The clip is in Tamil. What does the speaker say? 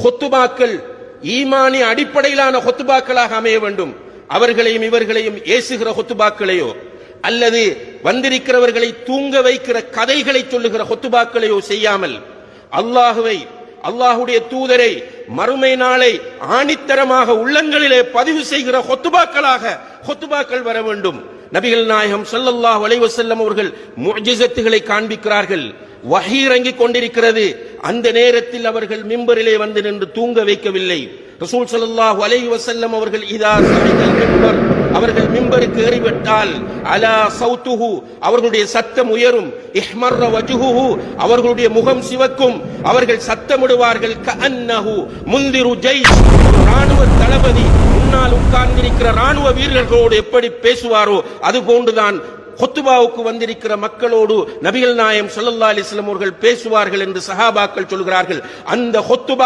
ஹுத்துபாக்கள் ஈமானி அடிப்படையிலான ஹுத்துபாக்களாக அமைய வேண்டும். அவர்களையும் இவர்களையும் ஏசுகிற ஹுத்துபாக்களையோ அல்லது வந்திருக்கிறவர்களை தூங்க வைக்கிற கதைகளை சொல்லுகிற ஹுத்துபாக்களையோ செய்யாமல் அல்லாஹுவை, அல்லாஹுடைய தூதரை, மறுமை நாளை ஆணித்தரமாக உள்ளங்களிலே பதிவு செய்கிற ஹுத்துபாக்கள் வர வேண்டும். நபிகள் நாயகம் ஸல்லல்லாஹு அலைஹி வஸல்லம் அவர்கள் முஅ்ஜிஸத்துகளை காண்பிக்கிறார்கள். வஹீ இறங்கிக் கொண்டிருக்கிறது. அந்த நேரத்தில் அவர்கள் மிம்பரிலே வந்து நின்று தூங்க வைக்கவில்லை. ரசூல் ஸல்லல்லாஹு அலைஹி வஸல்லம் அவர்கள் இதா சமிஅல் மிம்பர், அவர்கள் மிம்பருக்கு ஏறிவிட்டால் அலா சௌத்துஹு, அவர்களுடைய சத்தம் உயரும். இஹ்மர்ர வஜ்ஹுஹு, அவர்களுடைய முகம் சிவக்கும். அவர்கள் சத்தமிடுவார்கள். கஅன்னஹு முந்திரு ஜைஷ், ராணுவ தளபதி முன்னால் உட்கார்ந்திருக்கிற ராணுவ வீரர்களோடு எப்படி பேசுவாரோ அது போன்றுதான் ஹுத்துபாவுக்கு வந்திருக்கிற மக்களோடு நபிகள் நாயகம் ஸல்லல்லாஹு அலைஹி வஸல்லம் அவர்கள் பேசுவார்கள் என்று சஹாபாக்கள் சொல்கிறார்கள். அந்த ஹுத்துபா